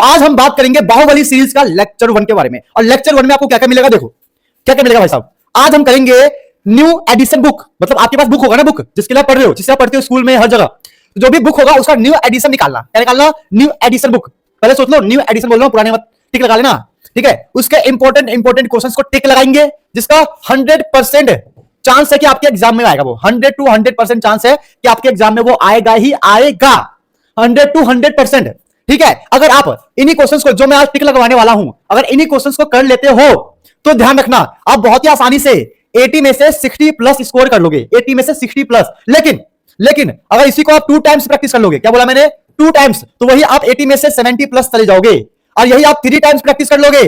आज हम बात करेंगे बाहुबली सीरीज का लेक्चर 1 के बारे में। और लेक्चर 1 में आपको क्या क्या मिलेगा, देखो क्या क्या मिलेगा भाई साहब। आज हम करेंगे न्यू एडिशन बुक, मतलब आपके पास बुक होगा ना, बुक जिसके लिए आप पढ़ रहे हो, जिससे आप पढ़ते हो स्कूल में हर जगह, तो जो भी बुक होगा उसका न्यू एडिशन निकालना। क्या निकालना? New addition book. पहले सोच लो, न्यू एडिशन बोल रहा हूं, पुराने मत टिक लगा लेना, ठीक है। उसके इंपॉर्टेंट क्वेश्चंस को टिक लगाएंगे, जिसका 100% चांस है कि आपके एग्जाम में आएगा। वो 100 to 100% चांस है कि आपके एग्जाम में वो आएगा ही आएगा, 100 to 100%, ठीक है। अगर आप इन्हीं क्वेश्चंस को, जो मैं आज टिक लगवाने वाला हूं, अगर इन्हीं क्वेश्चंस को कर लेते हो तो ध्यान रखना आप बहुत ही आसानी से 80 में से 60 प्लस स्कोर कर लोगे, 80 में से 60 प्लस। लेकिन अगर इसी को आप 2 टाइम्स प्रैक्टिस कर लोगे, क्या बोला मैंने, 2 टाइम्स, तो वही आप 80 में से 70 प्लस चले जाओगे। और यही आप 3 टाइम्स प्रैक्टिस कर लोगे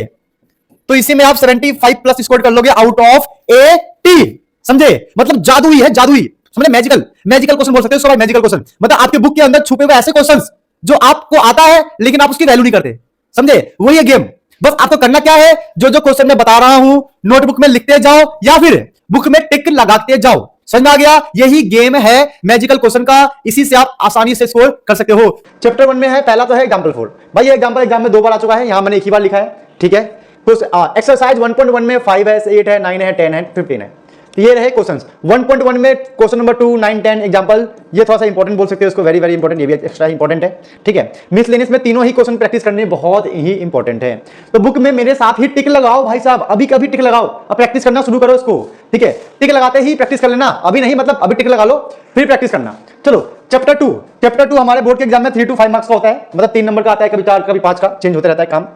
तो इसी में आप 75 प्लस स्कोर कर लोगे आउट ऑफ 80। समझे? मतलब जादू ही है, जादू ही, समझे? मैजिकल क्वेश्चन बोल सकते हो, मैजिकल क्वेश्चन, मतलब आपके बुक के अंदर छुपे हुए ऐसे क्वेश्चंस जो आपको आता है लेकिन आप उसकी वैल्यू नहीं करते। समझे? वही है गेम। बस आपको करना क्या है, जो जो क्वेश्चन मैं बता रहा हूं नोटबुक में लिखते जाओ या फिर बुक में टिक लगाते जाओ। समझ में आ गया? यही गेम है मैजिकल क्वेश्चन का, इसी से आप आसानी से स्कोर कर सकते हो। चैप्टर 1 में है, पहला तो है एग्जांपल 4। भाई ये एग्जाम में 2 बार आ चुका है, यहां मैंने एक ही बार लिखा है, ठीक है। एक्सरसाइज 1.1 में 5 है, 8 है, 9 है, 10 है, 15 है। तो ये रहे क्वेश्चंस। 1.1 में क्वेश्चन नंबर 2, 9, 10 एग्जांपल, ये थोड़ा सा इंपॉर्टेंट बोल सकते हो इसको, वेरी वेरी इंपॉर्टेंट, ये भी एक्स्ट्रा इंपॉर्टेंट है, ठीक है। मिसलेनियस में तीनों ही क्वेश्चन प्रैक्टिस करने बहुत ही इंपॉर्टेंट है। तो बुक में मेरे साथ ही टिक लगाओ भाई साहब, अभी कभी टिक लगाओ, अब प्रैक्टिस करना शुरू करो इसको, ठीक है। टिक लगाते ही प्रैक्टिस कर लेना, अभी नहीं, मतलब अभी टिक लगा लो फिर प्रैक्टिस करना। चलो चैप्टर 2 हमारे बोर्ड के एग्जाम में 3 to 5 मार्क्स का होता है, मतलब 3 नंबर का आता है, कभी 4 कभी 5 का, चेंज होता रहता है काम,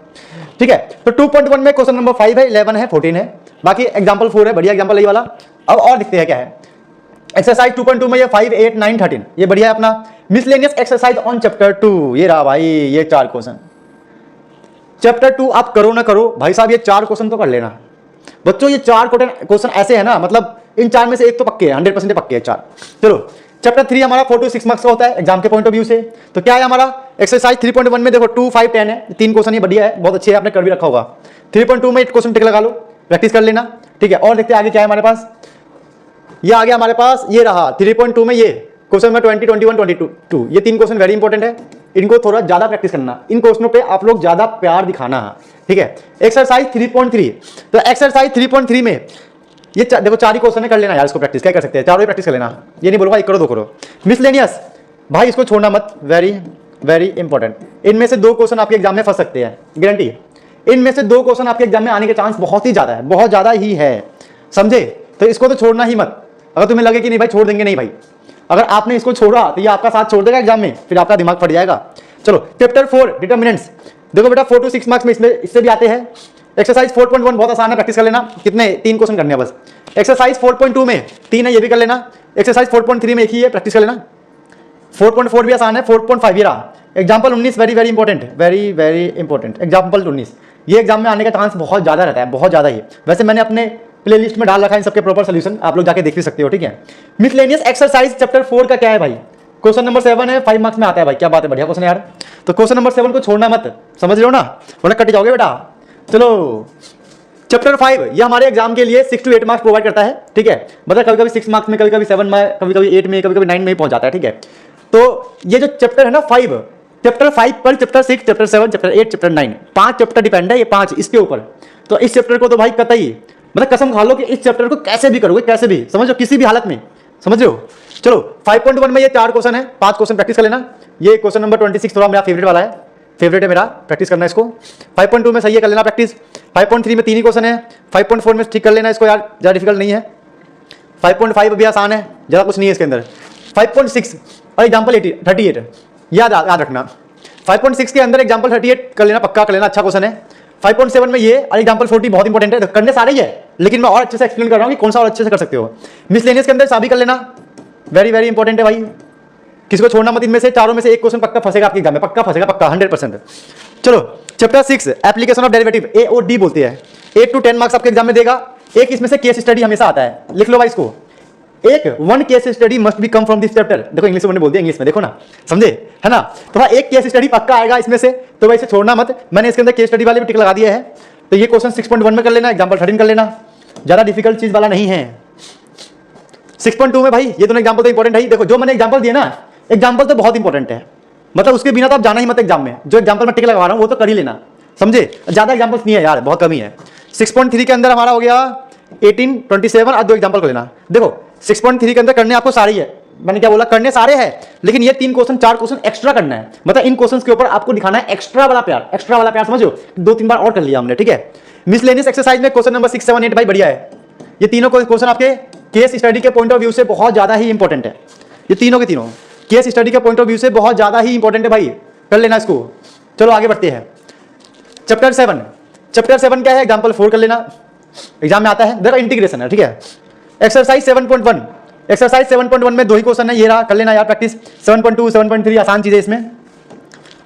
ठीक है। तो 2.1 में क्वेश्चन नंबर 5 है, 11 है, 14 है, बाकी एग्जाम्पल 4 है, बढ़िया एग्जाम्पल यही वाला। अब और दिखते हैं क्या है। एक्सरसाइज 2.2 में ये 5, 8, 9, 13 ये बढ़िया है अपना। मिसलेनियस एक्सरसाइज ऑन चैप्टर 2, ये रहा भाई, ये 4 क्वेश्चन। चैप्टर 2 आप करो ना करो भाई साहब, ये 4 क्वेश्चन तो कर लेना बच्चों। ये 4 क्वेश्चन ऐसे है ना, मतलब इन 4 में से एक तो पक्के है, 100% पक्के है 4। चलो चैप्टर 3 हमारा 4 to 6 मार्क्स का होता है एग्जाम के पॉइंट ऑफ व्यू से। तो क्या है हमारा एक्सरसाइज 3.1 में देखो 2, 5, 10 है, 3 क्वेश्चन ये बढ़िया है, बहुत अच्छे है, आपने कर भी रखा होगा। 3.2 में 8 क्वेश्चन टिक लगा लो, प्रैक्टिस कर लेना, ठीक है। और देखते हैं आगे क्या है हमारे पास। ये आ गया हमारे पास, ये रहा 3.2 में ये क्वेश्चन में 20, 21, 22, ये 3 क्वेश्चन वेरी इंपॉर्टेंट है, इनको थोड़ा ज्यादा प्रैक्टिस करना, इन क्वेश्चनों पे आप लोग ज्यादा प्यार दिखाना है, ठीक है। एक्सरसाइज 3.3, तो एक्सरसाइज 3.3 में ये देखो 4 ही क्वेश्चन है, कर लेना यार इसको प्रैक्टिस, क्या कर सकते हैं, चारों ही प्रैक्टिस कर लेना, ये नहीं बोलूंगा 1 करो 2 करो। मिसलेनियस भाई इसको छोड़ना मत, वेरी वेरी इंपॉर्टेंट। इनमें से 2 क्वेश्चन आपके एग्जाम में फंस सकते हैं, गारंटी। इनमें से 2 क्वेश्चन आपके एग्जाम में आने के चांस बहुत ही ज्यादा है, बहुत ज्यादा ही है, समझे? तो इसको तो छोड़ना ही मत। अगर तुम्हें लगे कि नहीं भाई छोड़ देंगे, नहीं भाई, अगर आपने इसको छोड़ा तो ये आपका साथ छोड़ देगा एग्जाम में, फिर आपका दिमाग फट जाएगा। चलो चैप्टर 4 डिटर्मिनेंट्स, देखो बेटा 4 to 6 मार्क्स में इससे भी आते हैं। एक्सरसाइज 4.1 बहुत आसान है, प्रैक्टिस कर लेना, कितने 3 क्वेश्चन करने हैं बस। एक्सरसाइज 4.2 में 3 है, ये भी कर लेना। एक्सरसाइज 4.3 में 1 ही है, प्रैक्टिस कर लेना। 4.4 भी आसान है, 4.5 ये रहा। Example 19 very very important, very very important. Example 19 ये एग्जाम में आने का चांस बहुत ज़्यादा रहता है, बहुत ज़्यादा ही। वैसे मैंने अपने प्ले लिस्ट में डाल रखा है इन सबके प्रॉपर सोल्यूशन, आप लोग जाके देख भी सकते हो, ठीक है। मिसलेनियस एक्सरसाइज चैप्टर 4 का क्या है भाई, क्वेश्चन नंबर 7 है, 5 मार्क्स में आता है भाई, क्या बात है, बढ़िया क्वेश्चन है यार। तो क्वेश्चन नंबर 7 को छोड़ना मत, समझ रहे हो ना, वरना कट जाओगे बेटा। चलो चैप्टर 5 ये हमारे एग्जाम के लिए 6 to 8 मार्क्स प्रोवाइड करता है, ठीक है। मतलब कभी कभी 6 मार्क्स में, कभी कभी 7 में, कभी कभी 8 में, कभी कभी 9 में पहुंच जाता है, ठीक है। तो ये जो चैप्टर है ना 5, चैप्टर 5 पर chapter 6, chapter 7, chapter 8, chapter 9, 5 chapter depend है, ये 5 इसके ऊपर। तो इस चैप्टर को तो भाई कतई, मतलब कसम खा लो कि इस चैप्टर को कैसे भी करोगे, कैसे भी, समझो, किसी भी हालत में, समझ रहे हो। चलो 5.1 में ये 4 क्वेश्चन है, 5 क्वेश्चन प्रैक्टिस कर लेना। ये क्वेश्चन नंबर 26 थोड़ा मेरा फेवरेट वाला है, फेवरेट है मेरा, प्रैक्टिस करना इसको। 5.2 में सही है, कर लेना प्रैक्टिस। 5.3 में 3 ही क्वेश्चन है, 5.4 में ठीक कर लेना इसको यार, ज़्यादा डिफिकल्ट नहीं है। 5.5 भी आसान है, ज़्यादा कुछ नहीं है इसके अंदर। 5.6 और एग्जाम्पल 38 याद रखना। 5.6 के अंदर एग्जाम्पल 38 कर लेना, पक्का कर लेना, अच्छा क्वेश्चन है। 5.7 में ये और एग्जाम्पल 40 बहुत इंपॉर्टेंट है, करने सारे ही है, लेकिन मैं और अच्छे से एक्सप्लेन कर रहा हूँ कि कौन सा और अच्छे से कर सकते हो। मिसलेनियस के अंदर सभी कर लेना, वेरी वेरी इंपॉर्टेंट है भाई, किसको छोड़ना मत। इनमें से चारों में से एक क्वेश्चन पक्का फंसेगा आपके एग्जाम में, पक्का फंसेगा, पक्का 100%। चलो चैप्टर 6 एप्लीकेशन ऑफ डेरिवेटिव, ए और डी बोलते हैं, 8 to 10 मार्क्स आपके एग्जाम में देगा। एक इसमें से केस स्टडी हमेशा आता है, लिख लो भाई इसको। One case study must be come from this chapter, देखो इंग्लिश में बोल दिया, इंग्लिश में देखो ना, समझे, है ना। तो भाई एक केस स्टडी पक्का आएगा इसमें से, तो भाई इसे छोड़ना मत। मैंने इसके अंदर केस स्टडी वाले भी टिक लगा दिया है। तो ये क्वेश्चन 6.1 में कर लेना, एग्जाम्पल 13 कर लेना, ज़्यादा डिफिकल्ट चीज़ वाला नहीं है। 6.2 में भाई ये दोनों एग्जाम्पल तो इंपॉर्टेंट है ही। देखो जो मैंने एग्जाम्पल दिए ना, एग्जाम्पल तो बहुत इंपॉर्टेंट है, मतलब उसके बिना तो आप जाना ही मत एग्जाम में। जो एग्जाम्पल मैं टिक लगा रहा हूँ वो तो कर ही लेना, समझे। ज्यादा एग्जाम्पल्स नहीं है यार, बहुत कमी है। 6.3 के अंदर हमारा हो गया 18, 27 और 2 एग्जाम्पल को लेना। देखो 6.3 के अंदर करने आपको सारे ही है, मैंने क्या बोला, करने सारे हैं, लेकिन ये 3 क्वेश्चन 4 क्वेश्चन एक्स्ट्रा करना है। मतलब इन क्वेश्चंस के ऊपर आपको दिखाना है एक्स्ट्रा वाला प्यार, एक्स्ट्रा वाला प्यार, समझो। 2-3 बार और कर लिया हमने, ठीक है। मिसलेनियस एक्सरसाइज में क्वेश्चन नंबर 6, 7, 8 भाई बढ़िया है। ये तीनों क्वेश्चन आपके केस स्टडी के पॉइंट ऑफ व्यू से बहुत ज्यादा ही इंपॉर्टेंट है। ये तीनों के तीनों केस स्टडी के पॉइंट ऑफ व्यू से बहुत ज्यादा ही इंपॉर्टेंट है भाई, कर लेना इसको। चलो आगे बढ़ते हैं। चैप्टर 7, चैप्टर 7 क्या है, एग्जाम्पल 4 कर लेना, एग्जाम में आता है। देखो इंटीग्रेशन है, ठीक है। एक्सरसाइज 7.1, एक्सरसाइज 7.1 में 2 ही क्वेश्चन है, ये रहा, कर लेना यार प्रैक्टिस। 7.2, 7.3 आसान चीज है इसमें,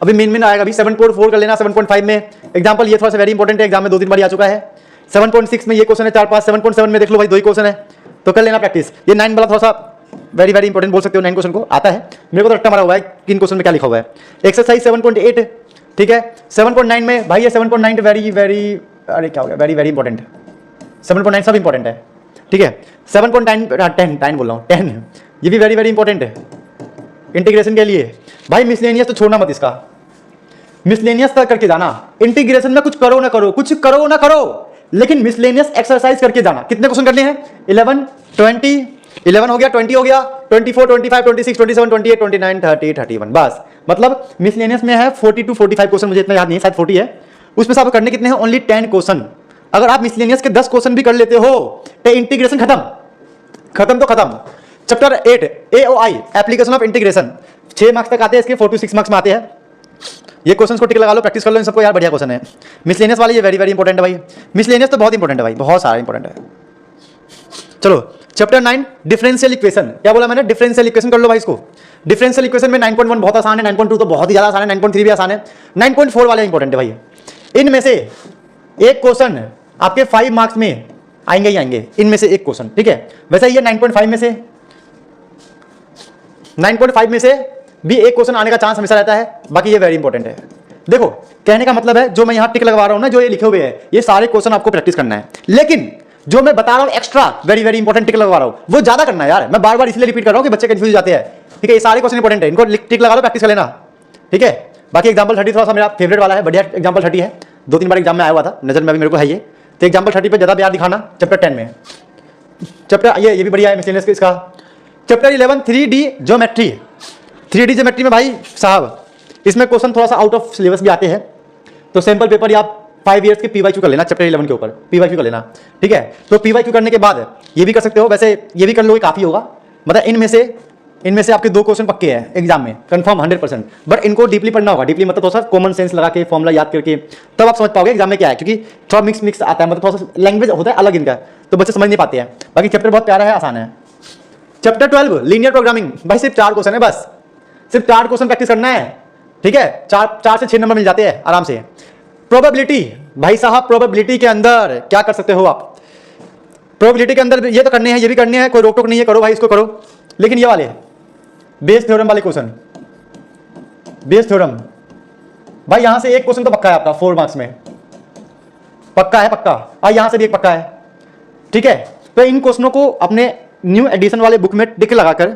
अभी मेन आएगा। अभी 7.4 कर लेना। 7.5 में एग्जाम्पल ये थोड़ा सा वेरी इंपॉर्टेंट है, एग्जाम में 2-3 बार आ चुका है। 7.6 में ये क्वेश्चन है 4-5। 7.7 में देख लो भाई 2 ही क्वेश्चन है, तो कर लेना प्रैक्टिस। ये 9 वाला थोड़ा सा वेरी इंपॉर्टेंट बोल सकते हो, 9 क्वेश्चन को आता है, मेरे को तो रट्टा मारा हुआ है किन क्वेश्चन में क्या लिखा हुआ है। एक्सरसाइज 7.8, ठीक है। 7.9 में भाई ये 7.9 वेरी अरे क्या हो गया, वेरी इंपॉर्टेंट। 7.9 सब इंपॉर्टेंट है, ठीक है। 7.9 10 बोल रहा हूँ, 10 ये भी वेरी इंपॉर्टेंट है इंटीग्रेशन के लिए। भाई मिसलेनियस तो छोड़ना मत, इसका मिसलेनियस तक करके जाना। इंटीग्रेशन में कुछ करो ना करो, लेकिन मिसलेनियस एक्सरसाइज करके जाना। कितने क्वेश्चन करने हैं, 11, 20, 11 हो गया, 20 हो गया, 24, 25, 26, 27, 28, 29, 30, 31, बस। मतलब मिसलेनियस में है 40 to 45 क्वेश्चन, मुझे इतना याद नहीं है, शायद 40 है। उसमें से आपको करने कितने हैं, ओनली 10 क्वेश्चन। अगर आप मिसलेनियस के 10 क्वेश्चन भी कर लेते हो तो इंटीग्रेशन खत्म। Chapter 8 AOI application of integration, 6 marks तक आते हैं इसके, 4 to 6 मार्क्स में आते हैं। ये क्वेश्चंस को टिक लगा लो, प्रैक्टिस कर लो इन सबको यार, बढ़िया क्वेश्चन है। मिसलेनियस वाले ये वेरी इंपॉर्टेंट है भाई, मिसलेनियस तो बहुत इंपॉर्टेंट है भाई, बहुत सारा इंपॉर्टेंट है। चलो चैप्टर 9 डिफरेंशियल इक्वेशन, क्या बोला मैंने, डिफरेंशियल इक्वेशन कर लो भाई इसको। डिफरेंशियल इक्वेशन में 9.1 बहुत आसान है, 9.2 तो बहुत ही ज्यादा आसान है, 9.3 भी आसान है, 9.4 वाले इंपॉर्टेंट है भाई। इनमें से एक क्वेश्चन आपके 5 मार्क्स में आएंगे ही आएंगे, इनमें से एक क्वेश्चन, ठीक है। वैसे ये 9.5 में से भी एक क्वेश्चन आने का चांस हमेशा रहता है, बाकी ये वेरी इंपॉर्टेंट है। देखो कहने का मतलब है, जो मैं यहां टिक लगवा रहा हूं ना, जो ये लिखे हुए हैं, ये सारे क्वेश्चन आपको प्रैक्टिस करना है, लेकिन जो मैं बता रहा हूं एक्स्ट्रा वेरी इंपॉर्टेंट टिक लगवा रहा हूं, वो ज्यादा करना है यार। मैं बार इसलिए रिपीट कर रहा हूं कि बच्चे कंफ्यूज जाते हैं, ठीक है। ये सारे क्वेश्चन इंपॉर्टेंट है, इनको टिक लगा लो, प्रैक्टिस कर लेना, ठीक है। बाकी एग्जाम्पल 30 थोड़ा सा मेरा फेवरेट वाला है, बढ़िया एग्जाम्पल 30 है, 2-3 बार एग्जाम में आया हुआ था, नजर में अभी मेरे को है ये। तो एग्जाम्पल 30 पे ज्यादा प्यार दिखाना। चैप्टर 10 में चैप्टर ये भी बढ़िया है मिसलेनियस का इसका। Chapter 11 3D geometry, 3D geometry में भाई साहब इसमें क्वेश्चन थोड़ा सा आउट ऑफ सिलेबस भी आते हैं, तो सैंपल पेपर या 5 ईयर्स के PYQ कर लेना, चैप्टर 11 के ऊपर PYQ कर लेना, ठीक है। तो PYQ करने के बाद ये भी कर सकते हो, वैसे ये भी कर लोगे काफी होगा। मतलब इनमें से आपके 2 क्वेश्चन पक्के हैं एग्जाम में, कंफर्म 100%। बट इनको डीपली पढ़ना होगा, डीपली मतलब थोड़ा सा कॉमन सेंस लगा के, फॉर्मुला याद करके, तब आप समझ पाओगे एग्जाम में क्या है, क्योंकि थोड़ा मिक्स आता है, मतलब थोड़ा सा लैंग्वेज होता है अलग इनका, तो बच्चे समझ नहीं पाते हैं। बाकी चैप्टर बहुत प्यारा है, आसान है। चैप्टर 12 लीनियर प्रोग्रामिंग, भाई सिर्फ 4 क्वेश्चन है, बस सिर्फ 4 क्वेश्चन प्रैक्टिस करना है, ठीक है। 4 से 6 नंबर मिल जाते हैं आराम से। प्रोबेबिलिटी, भाई साहब प्रोबेबिलिटी के अंदर क्या कर सकते हो आप, प्रोबेबिलिटी के अंदर ये तो करने हैं, ये भी करने हैं, कोई रोक टोक नहीं है, करो भाई इसको करो। लेकिन ये वाले बेस थ्योरम वाले क्वेश्चन, बेस थ्योरम भाई यहां से एक क्वेश्चन तो पक्का है आपका 4 मार्क्स में, पक्का है, यहां से भी एक पक्का है, ठीक है। तो इन क्वेश्चनों को अपने न्यू एडिशन वाले बुक में टिक लगाकर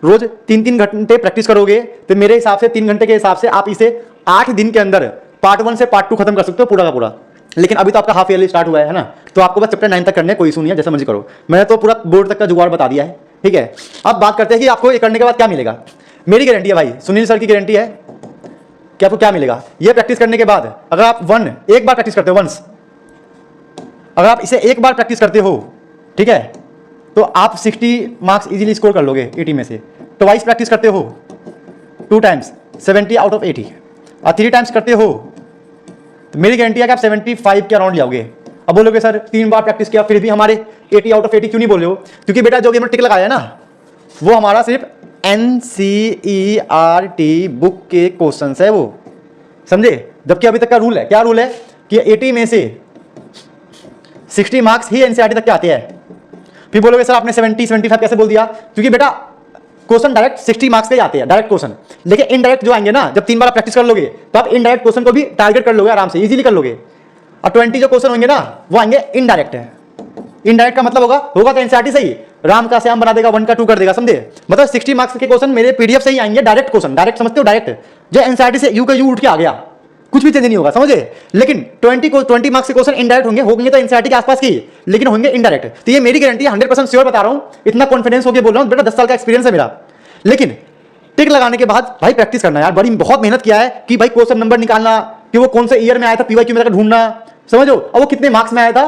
रोज 3-3 घंटे प्रैक्टिस करोगे, तो मेरे हिसाब से 3 घंटे के हिसाब से आप इसे 8 दिन के अंदर पार्ट 1 से पार्ट 2 खत्म कर सकते हो पूरा का पूरा। लेकिन अभी तो आपका हाफ ईयरली स्टार्ट हुआ है ना, तो आपको बस चैप्टर 9 तक करने, कोई इशू नहीं है, जैसा मर्जी करो। मैंने तो पूरा बोर्ड तक का जुगाड़ बता दिया है, ठीक है। अब बात करते हैं कि आपको ये करने के बाद क्या मिलेगा। मेरी गारंटी है भाई, सुनील सर की गारंटी है कि आपको क्या मिलेगा। ये प्रैक्टिस करने के बाद अगर आप एक बार प्रैक्टिस करते हो, अगर आप इसे एक बार प्रैक्टिस करते हो, ठीक है, तो आप 60 मार्क्स इजीली स्कोर कर लोगे 80 में से। ट्वाइस प्रैक्टिस करते हो 2 टाइम्स 70 आउट ऑफ 80, और 3 टाइम्स करते हो तो मेरी गारंटी है कि आप 75 के अराउंड जाओगे। अब बोलोगे सर 3 बार प्रैक्टिस किया फिर भी हमारे 80 आउट ऑफ 80 क्यों नहीं बोल रहे हो? क्योंकि बेटा जो भी हमने टिक लगाया है ना, वो हमारा सिर्फ NCERT बुक के क्वेश्चन है, वो समझे। जबकि अभी तक का रूल है, क्या रूल है कि 80 में से 60 मार्क्स ही NCERT तक के आते हैं। फिर बोलोगे सर आपने 70-75 कैसे बोल दिया? क्योंकि बेटा क्वेश्चन डायरेक्ट 60 मार्क्स के आते हैं, डायरेक्ट क्वेश्चन। लेकिन इनडायरेक्ट जो आएंगे ना, जब 3 बार प्रैक्टिस कर लोगे तो आप इनडायरेक्ट क्वेश्चन को भी टारगेट कर लोगे, आराम से इजीली कर लोगे। और 20 जो क्वेश्चन होंगे ना, वो आएंगे इनडायरेक्ट है। इनडायरेक्ट का मतलब होगा तो NCERT सही, राम का श्याम बना देगा, 1 का 2 कर देगा, समझे? मतलब 60 मार्क्स के क्वेश्चन मेरे पीडीएफ से ही आएंगे, डायरेक्ट क्वेश्चन, डायरेक्ट समझते हो, डायरेक्ट जो एनसीईआरटी से यू का यू उठ के आ गया, कुछ भी चेंज नहीं होगा, समझे? लेकिन 20 मार्क्स के क्वेश्चन इनडायरेक्ट होंगे तो एनसीईआरटी के आसपास की, लेकिन होंगे इनडायरेक्ट। तो ये मेरी गारंटी है, 100% श्योर बता रहा हूं, इतना कॉन्फिडेंस होकर बोल रहा हूं, बेटा 10 साल का एक्सपीरियंस है मेरा। लेकिन टिक लगाने के बाद भाई प्रैक्टिस करना यार, बड़ी बहुत मेहनत किया है कि भाई क्वेश्चन नंबर निकालना, कि वो कौन से ईयर में आया था, पीवाईक्यू में जाकर ढूंढना, समझो, और वो कितने मार्क्स में आया था।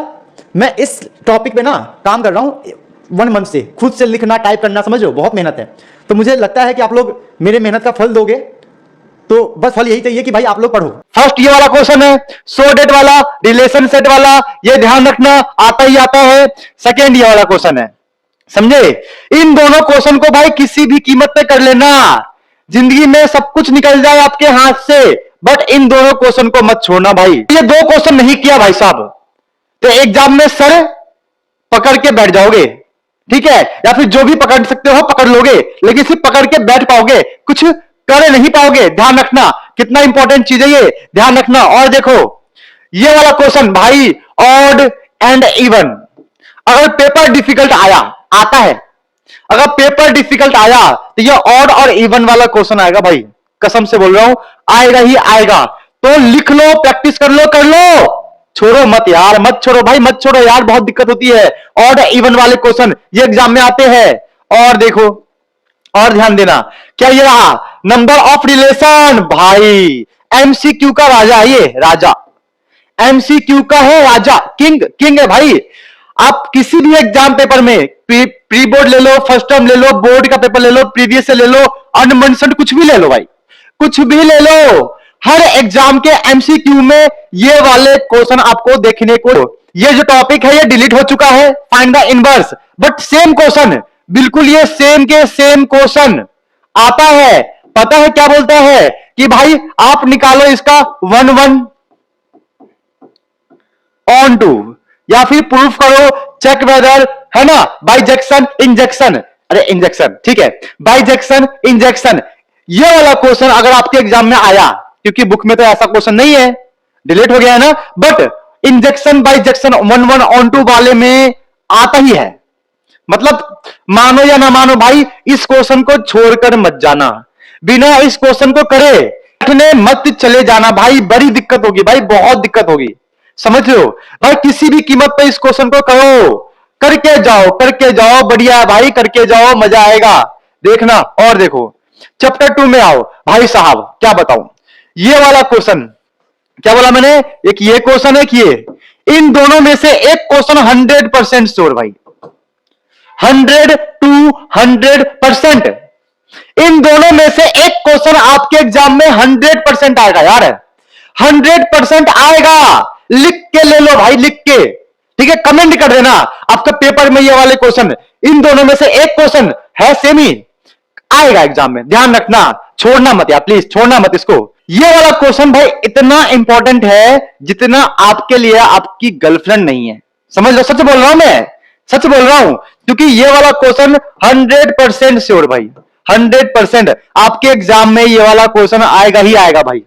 मैं इस टॉपिक पे ना काम कर रहा हूं 1 मंथ से, खुद से लिखना, टाइप करना, समझो, बहुत मेहनत है। तो मुझे लगता है कि आप लोग मेरे मेहनत का फल दोगे, तो बस फल यही चाहिए कि भाई आप लोग पढ़ो। फर्स्ट ये वाला क्वेश्चन है, सॉर्टेड वाला, रिलेशन सेट वाला, ये ध्यान रखना, आता ही आता है। सेकेंड ये वाला क्वेश्चन है, समझे? इन दोनों क्वेश्चन को भाई किसी भी कीमत पे कर लेना, जिंदगी में सब कुछ निकल जाए आपके हाथ से, बट इन दोनों क्वेश्चन को मत छोड़ना भाई। ये 2 क्वेश्चन नहीं किया भाई साहब, तो एग्जाम में सर पकड़ के बैठ जाओगे, ठीक है? या फिर जो भी पकड़ सकते हो पकड़ लोगे, लेकिन सिर्फ पकड़ के बैठ पाओगे, कुछ कर नहीं पाओगे। ध्यान रखना, कितना इंपॉर्टेंट चीज है ये, ध्यान रखना। और देखो ये वाला क्वेश्चन भाई, ऑड एंड इवन, अगर पेपर डिफिकल्ट आया, आता है, अगर पेपर डिफिकल्ट आया तो ये ऑड और इवन वाला क्वेश्चन आएगा भाई, कसम से बोल रहा हूं, आएगा ही आएगा। तो लिख लो, प्रैक्टिस कर लो, कर लो, छोड़ो मत यार, मत छोड़ो भाई, मत छोड़ो यार, बहुत दिक्कत होती है। ऑड इवन वाले क्वेश्चन ये एग्जाम में आते हैं। और देखो, और ध्यान देना, क्या ये रहा नंबर ऑफ रिलेशन, भाई एमसीक्यू का राजा है ये, राजा एमसीक्यू का है राजा, किंग, किंग है भाई। आप किसी भी एग्जाम पेपर में प्री बोर्ड ले लो, फर्स्ट टर्म ले लो, बोर्ड का पेपर ले लो, प्रीवियस से ले लो, अनमेंशन्ड कुछ भी ले लो भाई, कुछ भी ले लो, हर एग्जाम के एमसीक्यू में ये वाले क्वेश्चन आपको देखने को। ये जो टॉपिक है ये डिलीट हो चुका है, find the inverse, but same question, बिल्कुल ये सेम के सेम क्वेश्चन आता है। पता है क्या बोलता है कि भाई आप निकालो इसका 1 1 ऑन टू, या फिर प्रूफ करो, चेक वेदर, है ना, बाइजेक्शन इंजेक्शन, अरे इंजेक्शन ठीक है, बाइजेक्शन इंजेक्शन। ये वाला क्वेश्चन अगर आपके एग्जाम में आया, क्योंकि बुक में तो ऐसा क्वेश्चन नहीं है, डिलीट हो गया है ना, but injection bijection 1 1 onto वाले में आता ही है। मतलब मानो या ना मानो भाई, इस क्वेश्चन को छोड़कर मत जाना, बिना इस क्वेश्चन को करे बैठने मत चले जाना भाई, बड़ी दिक्कत होगी भाई, बहुत दिक्कत होगी, समझ रहे हो भाई? किसी भी कीमत पे इस क्वेश्चन को करो, करके जाओ, करके जाओ, बढ़िया भाई, करके जाओ, मजा आएगा, देखना। और देखो चैप्टर 2 में आओ भाई साहब, क्या बताऊं, ये वाला क्वेश्चन, क्या बोला मैंने, एक ये क्वेश्चन है कि ये, इन दोनों में से एक क्वेश्चन 100% श्योर भाई, 100 to 100%, इन दोनों में से एक क्वेश्चन आपके एग्जाम में 100% आएगा यार, 100% आएगा, लिख के ले लो भाई, लिख के, ठीक है? कमेंट कर देना आपका पेपर में ये वाले क्वेश्चन, इन दोनों में से एक क्वेश्चन है सेम ही आएगा एग्जाम में, ध्यान रखना, छोड़ना मत यार, प्लीज छोड़ना मत इसको। ये वाला क्वेश्चन भाई इतना इंपॉर्टेंट है जितना आपके लिए आपकी गर्लफ्रेंड नहीं है, समझ लो, सच बोल रहा हूं मैं, सच बोल रहा हूं, क्योंकि ये वाला क्वेश्चन 100% श्योर भाई, 100% आपके एग्जाम में ये वाला क्वेश्चन आएगा ही आएगा भाई,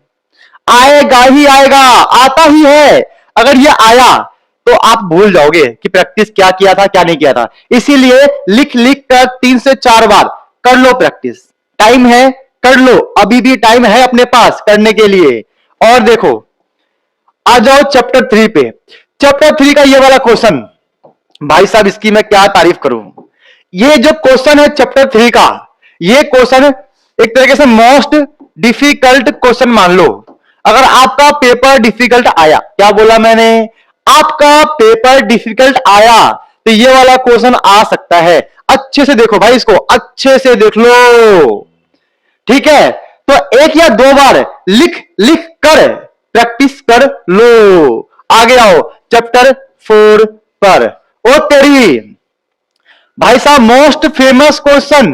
आएगा ही आएगा, आता ही है। अगर ये आया तो आप भूल जाओगे कि प्रैक्टिस क्या किया था, क्या नहीं किया था। इसीलिए लिख लिख कर 3 से 4 बार कर लो प्रैक्टिस, टाइम है, कर लो, अभी भी टाइम है अपने पास करने के लिए। और देखो आ जाओ चैप्टर 3 पे, चैप्टर 3 का ये वाला क्वेश्चन, भाई साहब इसकी मैं क्या तारीफ करूं। ये जो क्वेश्चन है चैप्टर 3 का, ये क्वेश्चन एक तरीके से मोस्ट डिफिकल्ट क्वेश्चन मान लो। अगर आपका पेपर डिफिकल्ट आया, क्या बोला मैंने, आपका पेपर डिफिकल्ट आया तो ये वाला क्वेश्चन आ सकता है। अच्छे से देखो भाई, इसको अच्छे से देख लो, ठीक है? तो 1 या 2 बार लिख लिख कर प्रैक्टिस कर लो। आगे आओ चैप्टर 4 पर। ओ तेरी भाई साहब, मोस्ट फेमस क्वेश्चन,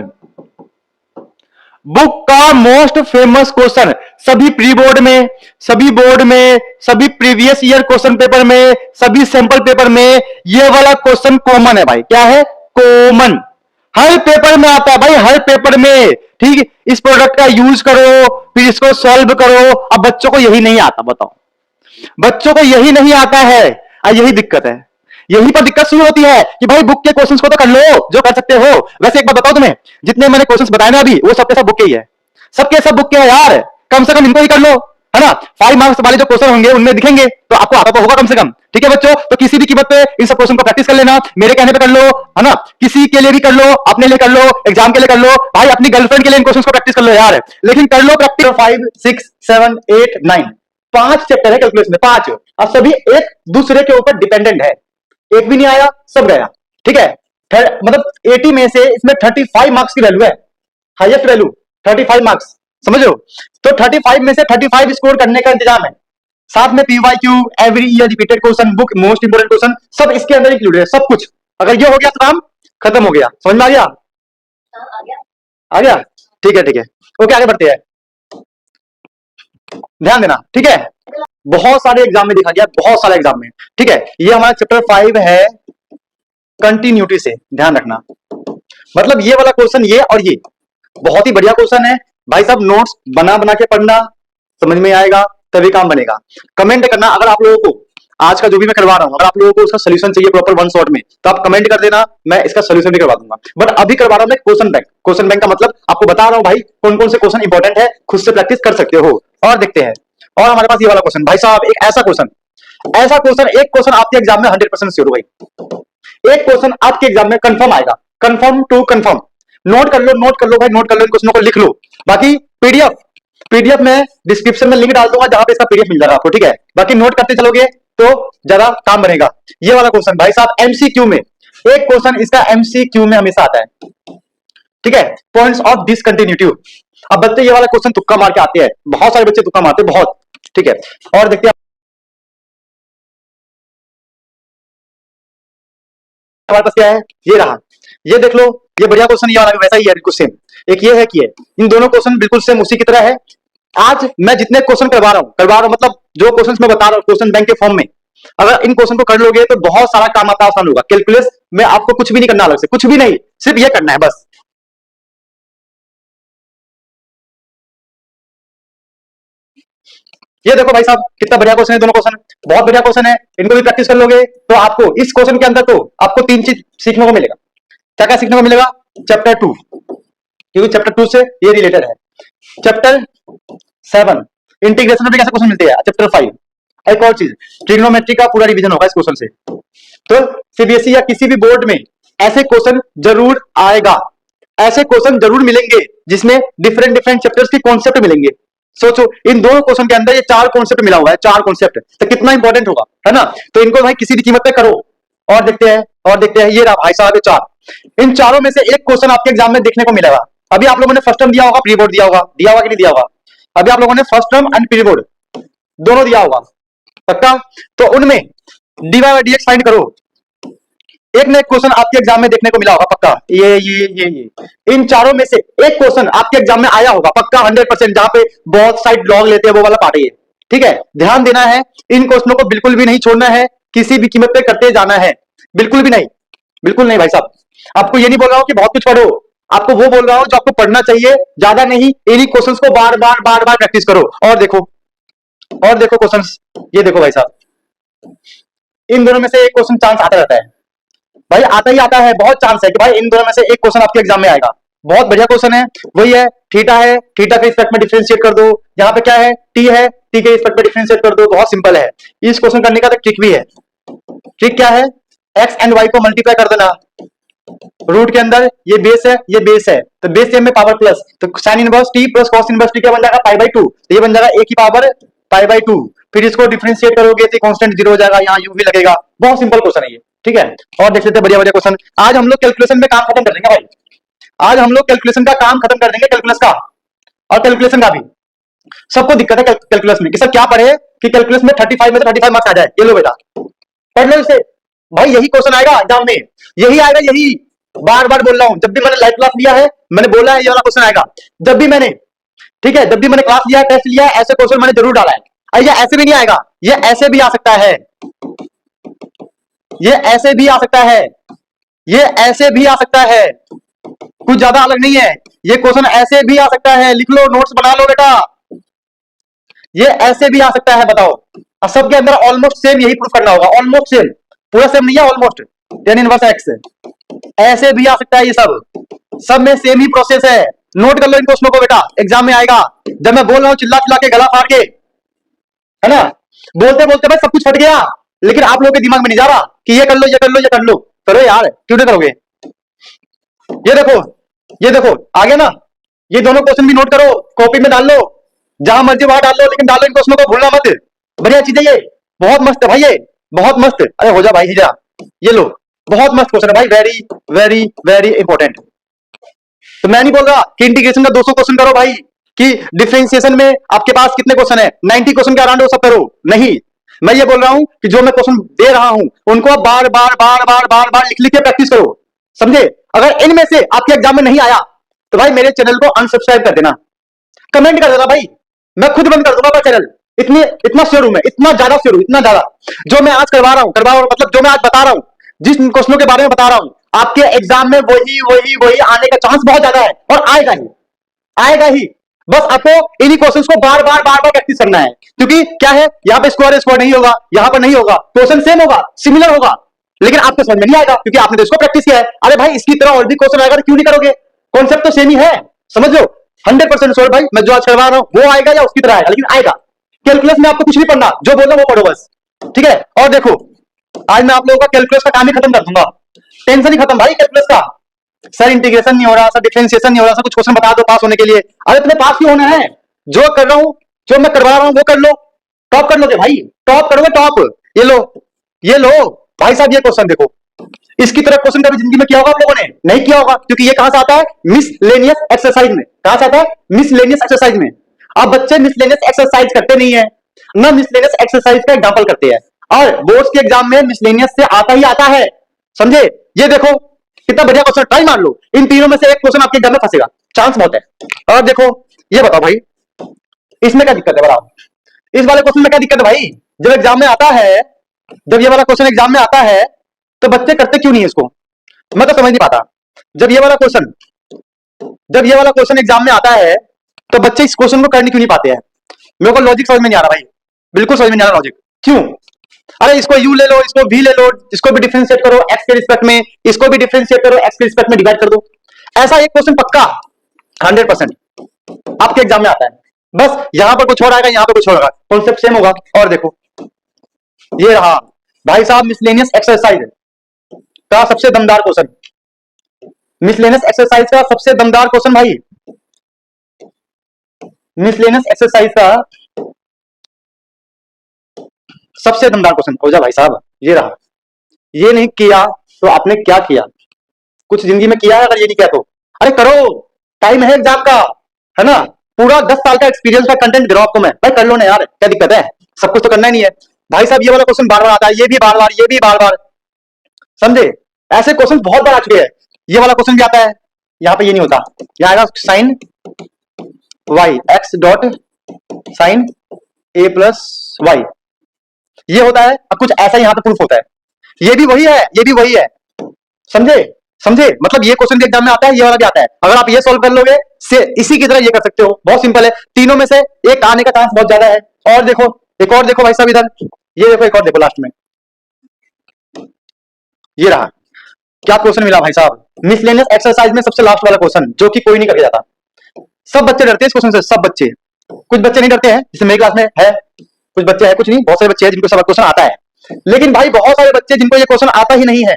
बुक का मोस्ट फेमस क्वेश्चन, सभी प्री बोर्ड में, सभी बोर्ड में, सभी प्रीवियस ईयर क्वेश्चन पेपर में, सभी सैंपल पेपर में ये वाला क्वेश्चन कॉमन है भाई। क्या है? कॉमन, हर पेपर में आता है भाई, हर पेपर में, ठीक। इस प्रोडक्ट का यूज करो, फिर इसको सॉल्व करो। अब बच्चों को यही नहीं आता, बताओ, बच्चों को यही नहीं आता है, यही दिक्कत है, यहीं पर दिक्कत शुरू होती है कि भाई बुक के क्वेश्चंस को तो कर लो जो कर सकते हो। वैसे एक बात बताओ तुम्हें, जितने मैंने क्वेश्चंस बताए ना अभी, वो सबके सब बुक के ही है, सबके सब बुक के है यार। कम से कम इनको ही कर लो, है ना। 5 मार्क्स वाले जो क्वेश्चन होंगे उनमें दिखेंगे तो आपको आता तो होगा कम से कम। ठीक है बच्चों, तो किसी भी कीमत पे इन सब क्वेश्चन को प्रैक्टिस कर लेना, मेरे कहने पे कर लो, है ना। किसी के लिए भी कर लो, अपने लिए कर लो, एग्जाम के लिए कर लो, भाई अपनी गर्लफ्रेंड के लिए इन क्वेश्चन को प्रैक्टिस कर लो यार, लेकिन कर लो प्रैक्टिस। 5 6 7 8 9 5 चैप्टर है कैलकुलस में, 5, और सभी एक दूसरे के ऊपर डिपेंडेंट है। एक भी नहीं आया, सब गया। ठीक है, मतलब 80 में से इसमें 35 मार्क्स की वैल्यू है, हाईएस्ट वैल्यू 35 मार्क्स, समझ लो। तो 35 में से 35 स्कोर करने का इंतजाम है। साथ में PYQ, every year repeated question, book most important question, सब इसके अंदर इंक्लूडेड है, सब कुछ। अगर ये हो गया तो काम खत्म हो गया। समझ में आ गया? आ गया? ठीक है ठीक है, ओके आगे बढ़ते हैं, ध्यान देना। ठीक है, बहुत सारे एग्जाम में दिखा गया, बहुत सारे एग्जाम में। ठीक है, ये हमारा चैप्टर 5 है कंटिन्यूटी से, ध्यान रखना। मतलब ये वाला क्वेश्चन, ये और ये बहुत ही बढ़िया क्वेश्चन है भाई साहब। नोट्स बना बना के पढ़ना, समझ में आएगा तभी काम बनेगा। कमेंट करना अगर आप लोगों को आज का जो भी मैं करवा रहा हूं, अगर आप लोगों को उसका सोल्यूशन चाहिए प्रॉपर वन शॉट में, तो आप कमेंट कर देना, मैं इसका सोल्यूशन भी करवा दूंगा। बट अभी करवा रहा हूं मैं क्वेश्चन बैंक। क्वेश्चन बैंक का मतलब आपको बता रहा हूं भाई कौन कौन से क्वेश्चन इंपॉर्टेंट है, खुद से प्रैक्टिस कर सकते हो। और देखते हैं, और हमारे पास ये वाला क्वेश्चन भाई साहब, एक ऐसा क्वेश्चन, एक क्वेश्चन आपके एग्जाम में 100% श्योर भाई, एक क्वेश्चन आपके एग्जाम में कंफर्म आएगा, कंफर्म टू कंफर्म। नोट कर लो, नोट कर लो भाई, नोट कर लो, इन क्वेश्चनों को लिख लो। बाकी पीडीएफ में डिस्क्रिप्शन में लिंक डाल दूंगा जहां पे इसका पीडीएफ मिल जाएगा आपको। ठीक है, बाकी नोट करते चलोगे तो ज्यादा काम बनेगा। ये वाला क्वेश्चन भाई साहब एमसीक्यू में, एक क्वेश्चन इसका एमसीक्यू में हमेशा आता है। ठीक है, पॉइंट्स ऑफ डिसकंटिन्यूटी। अब बच्चे ये वाला क्वेश्चन तुक्का मार के आते हैं, बहुत सारे बच्चे तुक्का मारते हैं बहुत। ठीक है, और देखते हैं हमारे पास क्या है, ये रहा, ये देख लो, ये बढ़िया क्वेश्चन, ये वाला भी वैसा ही है बिल्कुल सेम। एक ये है कि है, इन दोनों क्वेश्चन बिल्कुल सेम उसी की तरह है। आज मैं जितने क्वेश्चन करवा रहा हूं मतलब जो क्वेश्चन मैं बता रहा हूं क्वेश्चन बैंक के फॉर्म में, अगर इन क्वेश्चन को कर लोगे तो बहुत सारा काम आपका आसान होगा। कैलकुलस में आपको कुछ भी नहीं करना, अलग से कुछ भी नहीं, सिर्फ ये करना है बस। ये देखो भाई साहब कितना बढ़िया क्वेश्चन है, दोनों क्वेश्चन बहुत बढ़िया क्वेश्चन है। इनको भी प्रैक्टिस कर लोगे तो आपको इस क्वेश्चन के अंदर तो आपको 3 चीज सीखने को मिलेगा। क्या क्या सीखने को मिलेगा? चैप्टर 2, क्योंकि चैप्टर 2 से ये रिलेटेड है। चैप्टर 7 इंटीग्रेशन में कैसे क्वेश्चन मिलते हैं। चैप्टर 5 एक और चीज, ट्रिग्नोमेट्री का पूरा रिवीजन होगा इस क्वेश्चन से। तो सीबीएसई या किसी भी बोर्ड में ऐसे क्वेश्चन जरूर आएगा, ऐसे क्वेश्चन जरूर मिलेंगे जिसमें डिफरेंट डिफरेंट चैप्टर्स की कॉन्सेप्ट मिलेंगे। सोचो इन दोनों क्वेश्चन के अंदर ये 4 कॉन्सेप्ट मिला हुआ है, 4 कॉन्सेप्ट, तो कितना इंपॉर्टेंट होगा, है ना। तो इनको भाई किसी भी कीमत पे करो। और देखते हैं, और देखते हैं, ये रहा भाई साहब ये 4, इन चारों में से एक क्वेश्चन आपके एग्जाम में देखने को मिलेगा। अभी आप लोगों ने फर्स्ट टर्म दिया होगा, प्री बोर्ड दिया होगा कि नहीं दिया होगा? अभी आप लोगों ने first term and pre board दोनों दिया होगा पक्का। तो उनमें डीवाई बाई डीएक्स फाइंड करो, एक ना एक क्वेश्चन आपके एग्जाम में देखने को मिला होगा पक्का। ये इन चारों में से एक क्वेश्चन आपके एग्जाम में आया होगा पक्का 100%, जहां पे बहुत साइड लॉग लेते हैं वो वाला पार्ट है। ठीक है, ध्यान देना है, इन क्वेश्चनों को बिल्कुल भी नहीं छोड़ना है, किसी भी कीमत पे करते जाना है, बिल्कुल भी नहीं, बिल्कुल नहीं भाई साहब। आपको ये नहीं बोल रहा हूं कि बहुत कुछ पढ़ो, आपको वो बोल रहा हूं जो आपको पढ़ना चाहिए, ज्यादा नहीं। इन्हीं क्वेश्चंस को बार बार प्रैक्टिस करो। और देखो क्वेश्चंस, ये देखो भाई साहब, इन दोनों में से एक क्वेश्चन चांस आता रहता है भाई, आता ही आता है, बहुत चांस है कि भाई इन दोनों में से एक क्वेश्चन आपके एग्जाम में आएगा। बहुत बढ़िया क्वेश्चन है, वही है थीटा है, थीटा के रिस्पेक्ट में डिफरेंशिएट कर दो। यहाँ पे क्या है, टी है, टी के रिस्पेक्ट में डिफरेंशिएट कर दो। बहुत सिंपल है, इस क्वेश्चन करने का तो ट्रिक भी है। ट्रिक क्या है, एक्स एंड वाई को मल्टीप्लाई कर देना, रूट के अंदर ये बेस है, ये बेस है, तो बेस सेम में पावर प्लस, तो sine inverse T plus cos inverse T क्या बन जाएगा, पाई बाई 2, तो ये बन जाएगा ए की पावर पाई बाई 2। फिर इसको डिफरेंशिएट करोगे तो कांस्टेंट 0 हो जाएगा, यहाँ यू भी लगेगा। बहुत सिंपल क्वेश्चन है ये। ठीक है, और देख लेते हैं बढ़िया बढ़िया क्वेश्चन। आज हम लोग कैलकुलेशन में काम खत्म कर देंगे भाई, आज हम लोग कैलकुलेशन का काम खत्म कर देंगे, कैलकुलस का और कैलकुलेशन का भी। सबको दिक्कत है कैलकुलस में कि सर क्या पढ़े कि कैलकुलस में 35 में से 35 मार्क्स आ जाए। ये लो बेटा पढ़ लो इसे भाई, यही क्वेश्चन आएगा एग्जाम में, यही आएगा, यही बार बार बोल रहा हूं। जब भी मैंने लाइव क्लास लिया है मैंने बोला है ये वाला क्वेश्चन आएगा, जब भी मैंने, ठीक है, जब भी मैंने क्लास लिया है, टेस्ट लिया है, ऐसे क्वेश्चन मैंने जरूर डाला है। ये ऐसे भी नहीं आएगा, ये ऐसे भी आ सकता है, ये ऐसे भी आ सकता है, ये ऐसे भी आ सकता है, कुछ ज्यादा अलग नहीं है। ये क्वेश्चन ऐसे भी आ सकता है, लिख लो, नोट्स बना लो बेटा, ये ऐसे भी आ सकता है। बताओ, अब सबके अंदर ऑलमोस्ट सेम यही प्रूफ करना होगा, ऑलमोस्ट सेम, पूरा सेम नहीं है, ऑलमोस्ट टेन इनवर्स एक्स। ऐसे भी आ सकता है, ये सब में सेम ही प्रोसेस है। नोट कर लो इन क्वेश्चनों को बेटा, एग्जाम में आएगा। जब मैं बोल रहा हूं चिल्ला चिल्ला के गला फाड़ के, है ना, बोलते बोलते भाई सब कुछ फट गया, लेकिन आप लोगों के दिमाग में नहीं जा रहा कि ये कर लो ये कर लो ये कर लो। करो यार, क्यों नहीं करोगे? ये देखो, ये देखो आ गया ना। ये दोनों क्वेश्चन भी नोट करो, कॉपी में डाल लो, जहां मर्जी वहां डाल लो, लेकिन डालो इन क्वेश्चनों को, भूलना मत। बढ़िया चीज है ये, बहुत मस्त है भाई, ये बहुत मस्त। अरे हो जा भाई, जा। ये लो, बहुत मस्त क्वेश्चन है भाई, वेरी वेरी वेरी इंपॉर्टेंट। तो मैं नहीं बोल रहा कि इंटीग्रेशन का 200 क्वेश्चन करो भाई, कि डिफरेंशिएशन में आपके पास कितने क्वेश्चन है, 90 क्वेश्चन के अराउंड वो सब करो, नहीं। मैं ये बोल रहा हूं कि जो मैं क्वेश्चन दे रहा हूं उनको आप बार बार बार बार बार बार लिख लिख के प्रैक्टिस करो, समझे? अगर इनमें से आपके एग्जाम में नहीं आया तो भाई मेरे चैनल को अनसब्सक्राइब कर देना, कमेंट कर देना भाई, मैं खुद बंद कर दूंगा अपना चैनल। इतना श्योर हूं मैं, इतना ज्यादा श्योर हूं, इतना ज्यादा। जो मैं आज करवा रहा हूं मतलब जो मैं आज बता रहा हूं, जिस क्वेश्चनों के बारे में बता रहा हूं, आपके एग्जाम में वही वही वही आने का चांस बहुत ज्यादा है, और आएगा ही, आएगा ही। बस आपको इन्हीं क्वेश्चंस को बार बार बार बार प्रैक्टिस करना है, क्योंकि क्या है, यहाँ पे स्क्वायर स्क्वायर नहीं होगा, यहाँ पर नहीं होगा, क्वेश्चन सेम होगा, सिमिलर होगा, लेकिन आपको समझ में नहीं आएगा क्योंकि आपने तो इसको प्रैक्टिस किया है। अरे भाई इसकी तरह और भी क्वेश्चन आएगा तो क्यों नहीं करोगे? कॉन्सेप्ट तो सेम ही है, समझ लो। 100% श्योर भाई, मैं जो आज करवा रहा हूं वो आएगा या उसकी तरह आएगा, लेकिन आएगा। कैलकुलस में आपको कुछ नहीं पढ़ना, जो बोल रहा हूं वो पढ़ो बस, ठीक है? और देखो, आज मैं आप लोगों का कैलकुलस का काम ही खत्म कर दूंगा, टेंशन ही खत्म भाई कैलकुलस का। सर इंटीग्रेशन नहीं हो रहा, सर डिफरेंशिएशन नहीं हो रहा, सर कुछ क्वेश्चन बता दो पास होने के लिए। अरे तुम्हें पास क्यों होना है? जो कर रहा हूं, जो मैं करवा रहा हूं वो कर लो, टॉप कर लोगे भाई, टॉप करोगे टॉप। ये लो, ये लो भाई साहब, ये क्वेश्चन देखो, इसकी तरह क्वेश्चन कभी जिंदगी में किया होगा आप लोगों ने? नहीं किया होगा, क्योंकि ये कहां से आता है? मिसलेनियस एक्सरसाइज में। कहां से आता है? मिसलेनियस एक्सरसाइज में। अब बच्चे मिसलेनियस एक्सरसाइज करते नहीं है ना, मिसलेनियस एक्सरसाइज का एग्जांपल करते हैं, और बोर्ड्स के एग्जाम में मिसलेनियस से आता ही आता है, समझे? ये देखो कितना बढ़िया क्वेश्चन, ट्राई मार लो, इन तीनों में से एक क्वेश्चन आपके एग्जाम में फंसेगा, चांस बहुत है। और देखो, ये बताओ भाई, इसमें क्या दिक्कत है? बताओ, इस वाले क्वेश्चन में क्या दिक्कत है भाई? जब एग्जाम में आता है, जब ये वाला क्वेश्चन एग्जाम में आता है, तो बच्चे करते क्यों नहीं है इसको? मैं तो समझ नहीं पाता। जब ये वाला क्वेश्चन एग्जाम में आता है, तो बच्चे इस क्वेश्चन को करने क्यों नहीं पाते हैं? मेरे को लॉजिक समझ में नहीं आ रहा भाई, बिल्कुल समझ में नहीं आ रहा लॉजिक, क्यों? अरे इसको u ले लो, इसको v ले लो, इसको भी डिफरेंशिएट करो x के रिस्पेक्ट में, इसको भी डिफरेंशिएट करो x के रिस्पेक्ट में, डिवाइड कर दो। ऐसा एक क्वेश्चन पक्का 100% आपके एग्जाम में आता है। बस यहां पर कुछ और आएगा, यहां पर कुछ और आएगा, कॉन्सेप्ट सेम होगा। और देखो, ये रहा भाई साहब मिसलेनियस एक्सरसाइज का सबसे दमदार क्वेश्चन, मिसलेनियस एक्सरसाइज का सबसे दमदार क्वेश्चन भाई, मिसलेनियस एक्सरसाइज का सबसे दमदार क्वेश्चन। हो जा भाई साहब, ये रहा। ये नहीं किया तो आपने क्या किया? कुछ जिंदगी में किया है? अगर ये नहीं किया तो अरे करो, टाइम है एग्जाम का, है ना? पूरा 10 साल का एक्सपीरियंस का कंटेंट दे रहा हूं आपको मैं, भाई कर लो ना यार, क्या दिक्कत है? सब कुछ तो करना ही नहीं है भाई साहब। ये वाला क्वेश्चन बार बार आता है, ये भी बार बार, ये भी बार बार, समझे? ऐसे क्वेश्चन बहुत बार आ चुके हैं। ये वाला क्वेश्चन भी आता है, यहाँ पे ये नहीं होता, यहाँ आएगा sine Y X dot sine A plus Y, ये होता है। अब कुछ ऐसा यहाँ पे प्रूफ होता है, ये भी वही है, ये भी वही है, समझे? समझे? मतलब ये क्वेश्चन भी एग्जाम में आता है, ये वाला भी आता है। अगर आप ये सॉल्व कर लोगे से इसी की तरह ये कर सकते हो, बहुत सिंपल है। तीनों में से एक आने का चांस बहुत ज्यादा है। और देखो, एक और देखो भाई साहब इधर, ये देखो, एक और देखो लास्ट में, ये रहा। क्या क्वेश्चन मिला भाई साहब? मिसलेनियस एक्सरसाइज में सबसे लास्ट वाला क्वेश्चन, जो कि कोई नहीं करके जाता। सब बच्चे डरते हैं इस क्वेश्चन से, सब बच्चे। कुछ बच्चे नहीं डरते हैं, जैसे मेरी क्लास में है कुछ बच्चे हैं, कुछ नहीं, बहुत सारे बच्चे हैं जिनको सब क्वेश्चन आता है। लेकिन भाई बहुत सारे बच्चे जिनको ये क्वेश्चन आता ही नहीं है,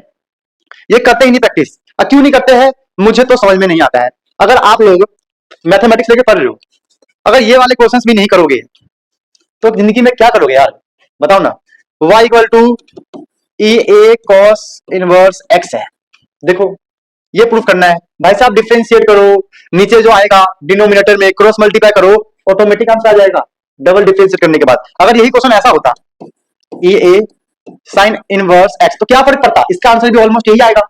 ये करते ही नहीं प्रैक्टिस। क्यों नहीं करते हैं मुझे तो समझ में नहीं आता है। अगर आप लोग मैथमेटिक्स लेके पढ़ रहे हो, अगर ये वाले क्वेश्चंस भी नहीं करोगे तो जिंदगी में क्या करोगे यार? बताओ ना। y equal to e a cos inverse x है, देखो ये प्रूफ करना है भाई साहब। डिफरेंशिएट करो, नीचे जो आएगा डिनोमिनेटर में क्रॉस मल्टीप्लाई करो, ऑटोमेटिक आंसर आ जाएगा डबल डिफरेंशिएट करने के बाद। अगर यही क्वेश्चन ऐसा होता ई ए साइन इनवर्स x, तो क्या फर्क पड़ता? इसका आंसर भी ऑलमोस्ट यही आएगा।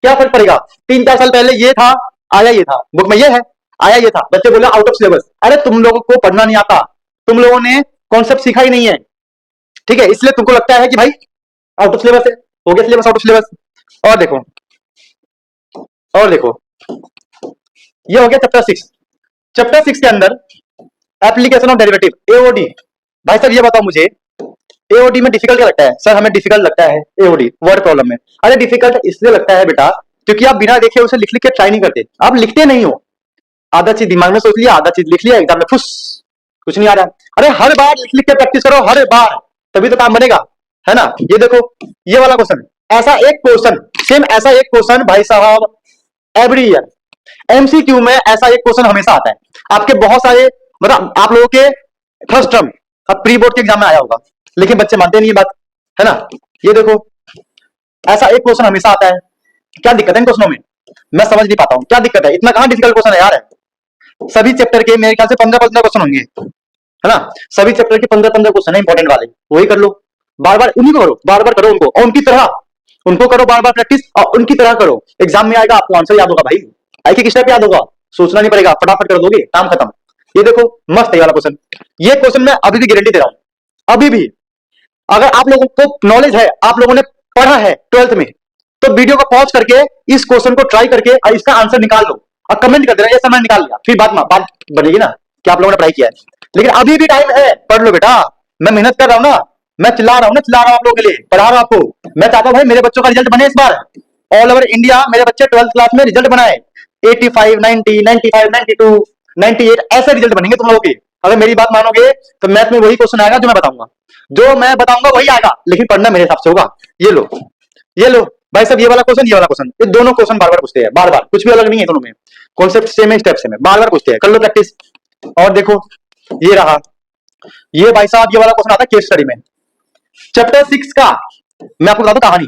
क्या फर्क पड़ेगा? 3-4 साल पहले ये था, आया ये था, बुक में ये है, आया ये था, बच्चे बोले आउट ऑफ सिलेबस। अरे तुम लोगों को पढ़ना नहीं आता, तुम लोगों ने कॉन्सेप्ट सीखा ही नहीं है, ठीक है? इसलिए तुमको लगता है कि भाई आउट ऑफ सिलेबस है, हो गया सिलेबस आउट ऑफ सिलेबस। और देखो, और देखो, ये हो गया चैप्टर 6। चैप्टर 6 के अंदर एप्लीकेशन ऑफ डेरिवेटिव एओडी। भाई साहब ये बताओ मुझे, एओडी में डिफिकल्ट क्या लगता है सर? हमें डिफिकल्ट लगता है एओडी वर्ड प्रॉब्लम में। अरे डिफिकल्ट इसलिए लगता है बेटा क्योंकि आप बिना देखे उसे लिख लिख के ट्राई नहीं करते, आप लिखते नहीं हो। आधा चीज दिमाग में सोच लिया, आधा चीज लिख लिया, एग्जाम में फुस कुछ नहीं आ रहा। अरे हर बार लिख लिख के प्रैक्टिस करो, हर बार, तभी तो काम बनेगा, है ना। ये देखो ये वाला क्वेश्चन, ऐसा एक क्वेश्चन, सेम ऐसा एक क्वेश्चन भाई साहब एवरी ईयर एमसीक्यू में ऐसा एक क्वेश्चन हमेशा आता है। आपके बहुत सारे मतलब आप लोगों के फर्स्ट टर्म अब प्री बोर्ड के एग्जाम में आया होगा, लेकिन बच्चे मानते नहीं ये बात, है ना। ये देखो ऐसा एक क्वेश्चन हमेशा आता है। क्या दिक्कत है इन क्वेश्चनों में? मैं समझ नहीं पाता हूँ क्या दिक्कत है, इतना कहां डिफिकल्ट क्वेश्चन है यार। सभी चैप्टर के मेरे ख्याल से 15-15 क्वेश्चन होंगे, है ना। सभी चैप्टर के 15-15 क्वेश्चन है इंपॉर्टेंट वाले, वही कर लो बार बार, उन्हीं को करो, बार बार करो उनको, और उनकी तरह उनको करो बार बार प्रैक्टिस, और उनकी तरह करो। एग्जाम में आएगा आपको आंसर याद होगा भाई, एक एक स्टेप याद होगा, सोचना नहीं पड़ेगा, फटाफट कर दोगे, काम खत्म। ये देखो मस्त है ये वाला क्वेश्चन। ये क्वेश्चन मैं अभी भी गारंटी दे रहा हूं, अभी भी अगर आप लोगों को नॉलेज है, आप लोगों ने पढ़ा है 12th में, तो वीडियो को पॉज करके इस क्वेश्चन को ट्राई करके और इसका आंसर निकाल लो और कमेंट कर देना ये मैंने निकाल लिया, फिर बात बनेगी ना कि आप लोगों ने पढ़ाई किया है। लेकिन अभी भी टाइम है, पढ़ लो बेटा। मैं मेहनत कर रहा हूं ना, मैं चिल्ला रहा हूं ना, चिल्ला रहा हूं आप लोगों के लिए, पढ़ा रहा हूं आपको। मैं चाहता हूं भाई मेरे बच्चों का रिजल्ट बने इस बार, ऑल ओवर इंडिया मेरे बच्चे 12th क्लास में रिजल्ट बनाए, 85, 90, 95, 92, 98 ऐसे रिजल्ट बनेंगे तुम लोगों के। अगर मेरी बात मानोगे तो मैथ में वही क्वेश्चन आएगा जो मैं बताऊंगा, जो मैं बताऊंगा वही आएगा, लेकिन पढ़ना मेरे हिसाब से होगा। ये लो, ये लो भाई साहब, ये वाला क्वेश्चन, ये वाला क्वेश्चन, ये दोनों क्वेश्चन बार बार पूछते हैं, बार बार, कुछ भी अलग नहीं है दोनों में, कॉन्सेप्ट सेम है, स्टेप सेम है, बार बार पूछते हैं, कर लो प्रैक्टिस। और देखो ये रहा, ये भाई साहब ये वाला क्वेश्चन आता है केस स्टडी में, चैप्टर 6 का। मैं आपको बता दूं कहानी,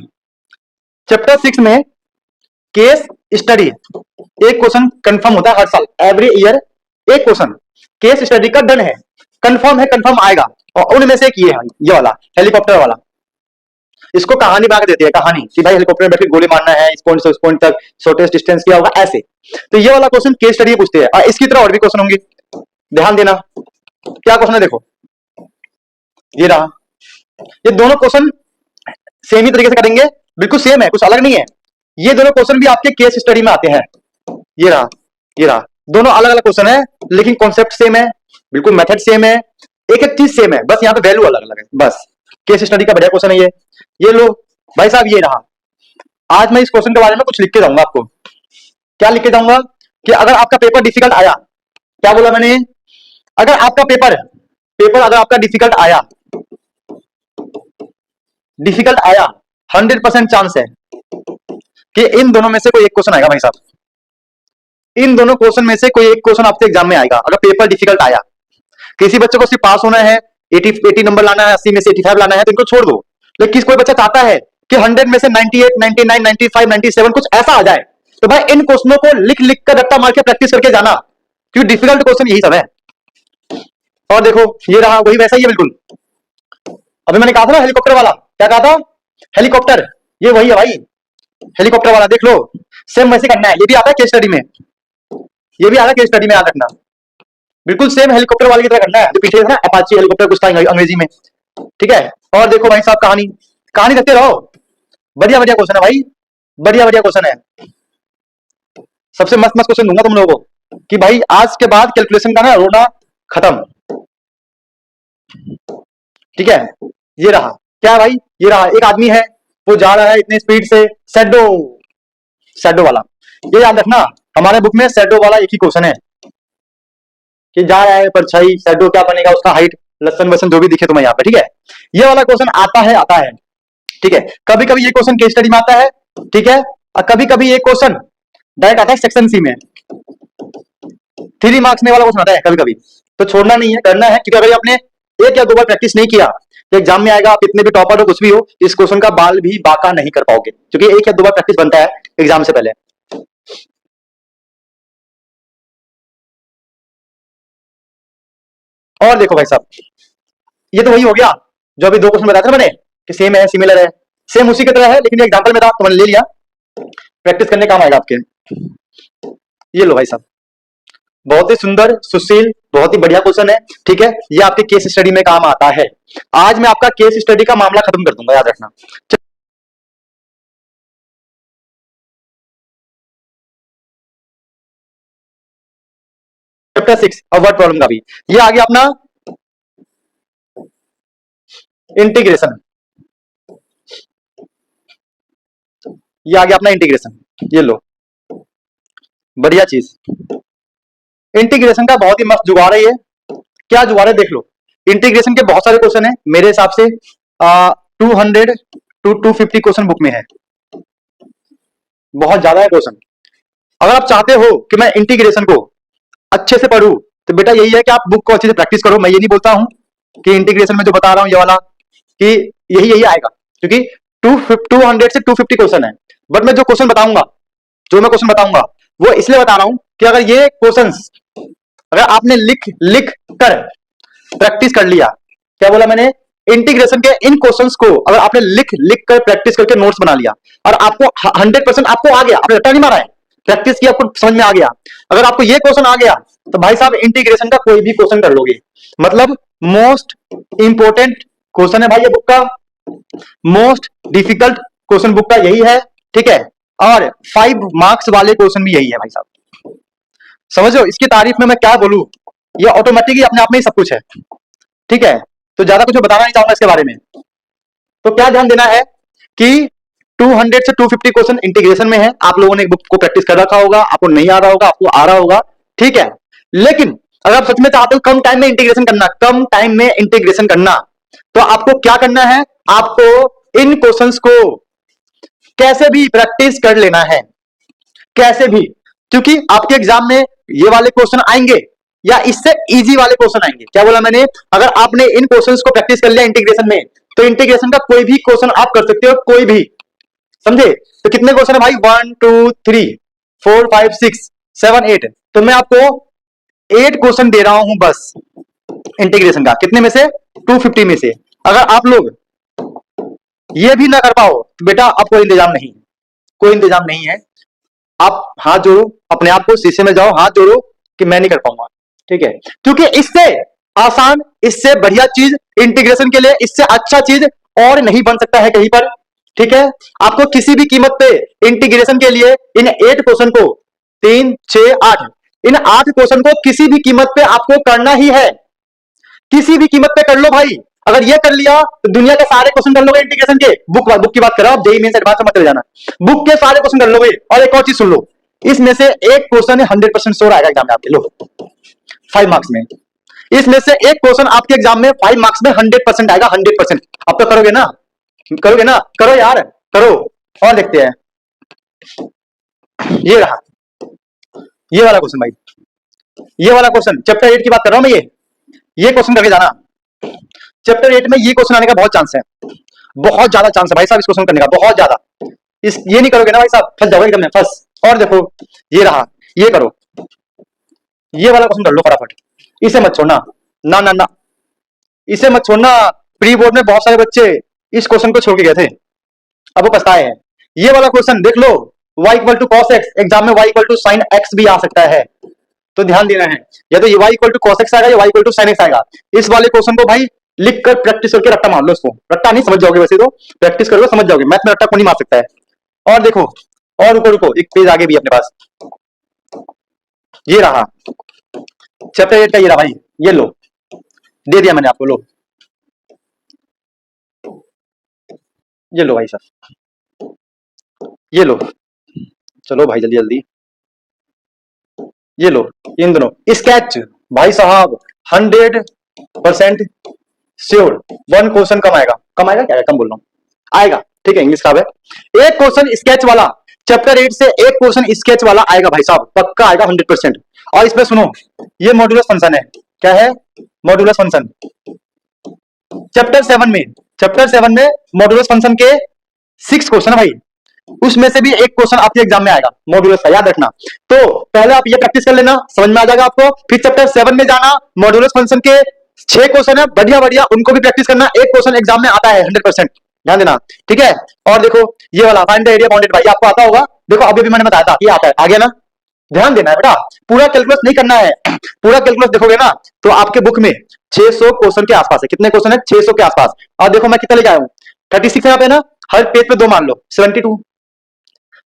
चैप्टर 6 में केस स्टडी एक क्वेश्चन कंफर्म होता है हर साल, एवरी ईयर एक क्वेश्चन केस स्टडी का डन है, कंफर्म है, कंफर्म आएगा। और उनमें से एक ये वाला हेलीकॉप्टर वाला, इसको कहानी बना के देती है, कहानी कि भाई हेलीकॉप्टर में बैठ के गोली मारना है, इस पॉइंट से उस पॉइंट तक शॉर्टेस्ट डिस्टेंस क्या होगा, ऐसे। तो ये वाला क्वेश्चन केस स्टडी पूछते हैं, और इसकी तरह और भी क्वेश्चन होंगे, ध्यान देना। क्या क्वेश्चन है देखो, ये रहा, ये दोनों क्वेश्चन सेम ही तरीके से करेंगे, बिल्कुल सेम है, कुछ अलग नहीं है। ये दोनों क्वेश्चन भी आपके केस स्टडी में आते हैं। ये रहा, ये रहा, दोनों अलग अलग क्वेश्चन है, लेकिन कॉन्सेप्ट सेम है, बिल्कुल मेथड सेम है, एक एक चीज सेम है, बस यहाँ पे वैल्यू अलग अलग है, बस। केस स्टडी का बढ़िया क्वेश्चन है ये लो भाई साहब, ये रहा। आज मैं इस क्वेश्चन के बारे में कुछ लिख के जाऊंगा आपको। क्या लिख के जाऊंगा कि अगर आपका पेपर डिफिकल्ट आया, क्या बोला मैंने, अगर आपका पेपर अगर आपका डिफिकल्ट आया, डिफिकल्ट आया, 100% चांस है कि इन दोनों में से कोई एक क्वेश्चन आएगा भाई साहब, इन दोनों क्वेश्चन में से कोई एक क्वेश्चन आपके एग्जाम में आएगा। अगर पेपर डिफिकल्ट आया, किसी बच्चे को सिर्फ पास होना है, 80 नंबर लाना है, 80 में से 85 लाना है, तो इनको छोड़ दो। लेकिन कोई बच्चा चाहता है कि 100 में से 98, 99, 95, 97 कुछ ऐसा आ जाए, तो भाई इन क्वेश्चनों को लिख लिख कर रट्टा मार के प्रैक्टिस करके जाना, क्योंकि डिफिकल्ट क्वेश्चन यही सब है। और देखो ये रहा, वही वैसा ही है बिल्कुल। अभी मैंने कहा था ना हेलीकॉप्टर वाला, क्या कहा था, हेलीकॉप्टर, ये वही है भाई, हेलीकॉप्टर वाला देख लो, सेम वैसे करना है। ये भी आता है केस स्टडी में, ये भी आता है केस स्टडी में, याद रखना, बिल्कुल सेम हेलीकॉप्टर वाले की तरह करना है, जो पीछे था ना अपाची हेलीकॉप्टर कुछ था अंग्रेजी में, ठीक है। और देखो भाई साहब कहानी, कहानी करते रहो, बढ़िया बढ़िया क्वेश्चन है भाई, बढ़िया बढ़िया क्वेश्चन है, सबसे मस्त मस्त क्वेश्चन दूंगा तुम लोगों को कि भाई आज के बाद कैलकुलेशन का ना रोना खत्म, ठीक है। ये रहा, क्या है भाई, ये रहा, एक आदमी है, वो जा रहा है इतने स्पीड से, शैडो, शैडो वाला, ये याद रखना, हमारे बुक में शैडो वाला एक ही क्वेश्चन है कि जा रहा है परछाई, शैडो क्या बनेगा, उसका हाइट, लसन वसन जो भी दिखे तुम्हें यहाँ पे, ठीक है। ये वाला क्वेश्चन आता है, आता है, ठीक है। कभी कभी ये क्वेश्चन केस स्टडी में आता है, ठीक है, और कभी कभी ये क्वेश्चन डायरेक्ट आता है सेक्शन सी में, 3 मार्क्स में वाला क्वेश्चन आता है कभी कभी। तो छोड़ना नहीं है, करना है, क्योंकि अगर आपने एक या दो बार प्रैक्टिस नहीं किया तो एग्जाम में आएगा, आप इतने भी टॉपर हो कुछ भी हो, इस क्वेश्चन का बाल भी बाका नहीं कर पाओगे, क्योंकि एक या दो बार प्रैक्टिस बनता है एग्जाम से पहले। और देखो भाई साहब, ये तो वही हो गया जो अभी 2 क्वेश्चन बताया था मैंने कि सेम है, सिमिलर है, सेम उसी की तरह है, लेकिन एग्जाम्पल में था तो मैंने ले लिया, प्रैक्टिस करने काम आएगा आपके। ये लो भाई साहब, बहुत ही सुंदर, सुशील, बहुत ही बढ़िया क्वेश्चन है, ठीक है। ये आपके केस स्टडी में काम आता है। आज मैं आपका केस स्टडी का मामला खत्म कर दूंगा, याद रखना। चैप्टर 6 और वर्ड प्रॉब्लम का भी ये आ गया अपना, इंटीग्रेशन, ये आ गया अपना इंटीग्रेशन, ये लो, बढ़िया चीज। इंटीग्रेशन का बहुत ही मस्त जुगाड़ है ये। क्या जुगाड़ है देख लो। इंटीग्रेशन के बहुत सारे क्वेश्चन है मेरे हिसाब से 200 to 250 क्वेश्चन बुक में है, बहुत ज्यादा है क्वेश्चन। अगर आप चाहते हो कि मैं इंटीग्रेशन को अच्छे से पढूं तो बेटा यही है कि आप बुक को अच्छे से प्रैक्टिस करो। मैं ये नहीं बोलता हूं कि इंटीग्रेशन में जो बता रहा हूं ये वाला कि यही यही आएगा, क्योंकि 200 से 250 क्वेश्चन है। बट मैं जो क्वेश्चन बताऊंगा, जो मैं क्वेश्चन बताऊंगा वो इसलिए बता रहा हूं कि अगर ये क्वेश्चंस अगर आपने लिख लिख कर प्रैक्टिस कर लिया, क्या बोला मैंने, इंटीग्रेशन के इन क्वेश्चंस को अगर आपने लिख लिख कर प्रैक्टिस करके नोट्स बना लिया और आपको 100% आपको आ गया, आपने रट्टा नहीं मारा है, प्रैक्टिस की, आपको समझ में आ गया, अगर आपको ये क्वेश्चन आ गया तो भाई साहब इंटीग्रेशन का कोई भी क्वेश्चन कर लोगे। मतलब मोस्ट इंपोर्टेंट क्वेश्चन है भाई ये बुक का, मोस्ट डिफिकल्ट क्वेश्चन बुक का यही है, ठीक है। और 5 मार्क्स वाले क्वेश्चन भी यही है भाई साहब, समझो। इसकी तारीफ में मैं क्या बोलूं, ये ऑटोमेटिकली अपने आप में ही सब कुछ है, ठीक है। तो ज्यादा कुछ बताना नहीं चाहूंगा इसके बारे में। तो क्या ध्यान देना है कि 200 से 250 क्वेश्चन इंटीग्रेशन में है। आप लोगों ने बुक को प्रैक्टिस कर रखा होगा, आपको नहीं आ रहा होगा, आपको आ रहा होगा, ठीक है। लेकिन अगर आप सच में चाहते हो कम टाइम में इंटीग्रेशन करना, कम टाइम में इंटीग्रेशन करना, तो आपको क्या करना है, आपको इन क्वेश्चंस को कैसे भी प्रैक्टिस कर लेना है, कैसे भी, क्योंकि आपके एग्जाम में ये वाले क्वेश्चन आएंगे या इससे इजी वाले क्वेश्चन आएंगे। क्या बोला मैंने, अगर आपने इन क्वेश्चंस को प्रैक्टिस कर लिया इंटीग्रेशन में, तो इंटीग्रेशन का कोई भी क्वेश्चन आप कर सकते हो, कोई भी, समझे। तो कितने क्वेश्चन है भाई, 1 2 3 4 5 6 7 8, तो मैं आपको 8 क्वेश्चन दे रहा हूं बस इंटीग्रेशन का, कितने में से, 250 में से। अगर आप लोग ये भी ना कर पाओ तो बेटा अब कोई इंतजाम नहीं, कोई इंतजाम नहीं है। आप हाथ जोड़ो, अपने आप को शीशे में जाओ, हाथ जोड़ो कि मैं नहीं कर पाऊंगा, ठीक है। क्योंकि इससे आसान, इससे बढ़िया चीज इंटीग्रेशन के लिए, इससे अच्छा चीज और नहीं बन सकता है कहीं पर, ठीक है। आपको किसी भी कीमत पे इंटीग्रेशन के लिए इन 8 क्वेश्चन को, 3 6 8, इन 8 क्वेश्चन को किसी भी कीमत पे आपको करना ही है, किसी भी कीमत पे कर लो भाई। अगर ये कर लिया तो दुनिया के सारे क्वेश्चन कर लोगे इंटीग्रेशन के, बुक की बात कर रहा हूं, जेईई मेंस एडवांस मत चले जाना, बुक के सारे क्वेश्चन कर लोगे। और एक और चीज सुन लो, इसमें से एक क्वेश्चन 100% श्योर आएगा एग्जाम में आपके, लो 5 मार्क्स में, इसमें से एक क्वेश्चन आपके एग्जाम में 5 मार्क्स में 100% आएगा, 100%। अब तो करोगे ना, करोगे ना, करो यार, करो। और देखते हैं, ये रहा, ये वाला क्वेश्चन भाई, ये वाला क्वेश्चन चैप्टर 8 की बात कर रहा हूं मैं, ये क्वेश्चन करके जाना। चैप्टर 8 में ये क्वेश्चन आने का बहुत चांस है, बहुत ज्यादा चांस है भाई साहब इस क्वेश्चन करने का, बहुत ज्यादा। इस ये नहीं करोगे ना भाई साहब, फंस जाओगे एकदम में, फंस। और देखो ये रहा, ये करो, ये वाला क्वेश्चन कर लो फटाफट, इसे मत छोड़ना, ना ना ना, इसे मत छोड़ना। प्री बोर्ड में बहुत सारे बच्चे इस क्वेश्चन को छोड़ के गए थे, अब वो पछताए हैं। ये वाला क्वेश्चन देख लो, y = cos x, एग्जाम में y = sin x भी आ सकता है, तो ध्यान देना है। या तो ये y = cos x आएगा या y = sin x आएगा। इस वाले क्वेश्चन को भाई लिख कर प्रैक्टिस करके रट्टा मार लो इसको, रट्टा नहीं, समझ जाओगे, वैसे तो प्रैक्टिस करोगे समझ जाओगे, मैथ में रट्टा कौन नहीं मार सकता है। और देखो, और रुको रुको, एक पेज आगे भी अपने पास, ये रहा चैप्टर 8 का, ये रहा भाई, ये लो, दे दिया मैंने आपको, लो ये लो भाई साहब, ये लो, चलो भाई जल्दी जल्दी, ये लो, इन दोनों स्केच भाई साहब 100% श्योर। 1 क्वेश्चन कम आएगा, कम आएगा क्या, कम बोल रहा हूं, आएगा, ठीक है, इंग्लिश खराब है। एक क्वेश्चन स्केच वाला, चैप्टर 8 से एक क्वेश्चन स्केच वाला आएगा भाई साहब, पक्का आएगा 100%। और इसमें सुनो, ये मॉड्यूलस फंक्शन है, क्या है, मॉड्यूलस फंक्शन। चैप्टर 7 में मॉड्यूलस फंक्शन के 6 क्वेश्चन है भाई, उसमें से भी एक क्वेश्चन आपके एग्जाम में आएगा मॉड्यूलस का, याद रखना। तो पहले आप ये प्रैक्टिस कर लेना, समझ में आ जाएगा आपको। फिर चैप्टर 7 में जाना, मॉड्यूलस फंक्शन के 6 क्वेश्चन है, बढ़िया बढ़िया, उनको भी प्रैक्टिस करना। एक क्वेश्चन एग्जाम में आता है 100%, ध्यान देना, ठीक है। और देखो ये वाला फाइंड द एरिया बाउंडेड भाई, आपको आता होगा, देखो अभी भी मैंने बताया था, ये आता है, आ गया ना। ध्यान देना है बेटा, पूरा कैलकुलस नहीं करना है, पूरा कैलकुलस देखोगे ना तो आपके बुक में 600 क्वेश्चन के आसपास है। कितने क्वेश्चन है, 600 के आसपास। और देखो मैं कितना लेके आया हूं, 36 यहाँ पे ना, हर पेज पे 2 मान लो, 72,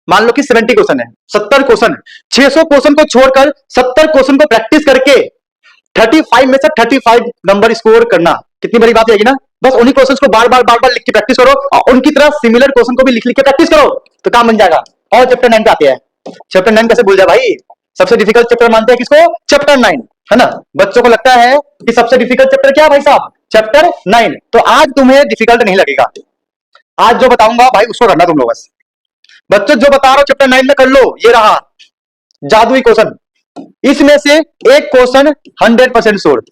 मान लो कि 70 क्वेश्चन है, 70 क्वेश्चन, 600 क्वेश्चन को छोड़कर 70 क्वेश्चन को प्रैक्टिस करके 35 में से 35 नंबर स्कोर करना, कितनी बड़ी बात है ना, बस उन्हीं क्वेश्चंस को बार बार लिख के प्रैक्टिस करो और उनकी तरह सिमिलर क्वेश्चन को भी लिख लिख के प्रैक्टिस करो तो काम बन जाएगा। और चैप्टर 9 पे आते हैं। चैप्टर 9 कैसे भूल जाए भाई, सबसे डिफिकल्ट चैप्टर मानते हैं किसको, चैप्टर 9, है ना। बच्चों को लगता है कि सबसे डिफिकल्ट चैप्टर क्या है भाई साहब, चैप्टर 9। तो आज तुम्हें डिफिकल्ट नहीं लगेगा, आज जो बताऊंगा भाई उसको करना तुम लोग बस। बच्चों जो बता रहा हूं चैप्टर 9 में कर लो, ये रहा जादुई क्वेश्चन। इसमें से एक क्वेश्चन 100% श्योर,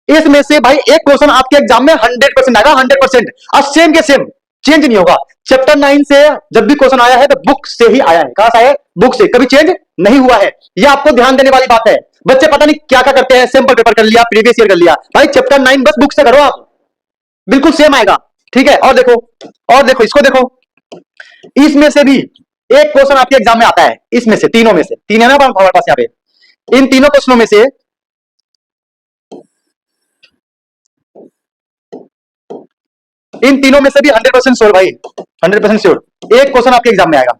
इसमें से भाई एक क्वेश्चन आपके एग्जाम में 100% आएगा, 100%, और सेम के सेम, चेंज नहीं होगा। चैप्टर 9 से जब भी क्वेश्चन आया है तो बुक से ही आया है। कहां से आया है, बुक से, कभी चेंज नहीं हुआ है। यह आपको ध्यान देने वाली बात है। बच्चे पता नहीं क्या क्या करते हैं, सैंपल पेपर कर लिया, प्रीवियस ईयर कर लिया, भाई चैप्टर 9 बस बुक से करो आप, बिल्कुल सेम आएगा, ठीक है। और देखो इसको देखो, इसमें से भी एक क्वेश्चन आपके एग्जाम में आता है, इसमें से तीनों में से, तीन है ना हमारे पास यहाँ पे, इन तीनों क्वेश्चनों में से भी 100% श्योर भाई, 100% श्योर एक क्वेश्चन आपके एग्जाम में आएगा,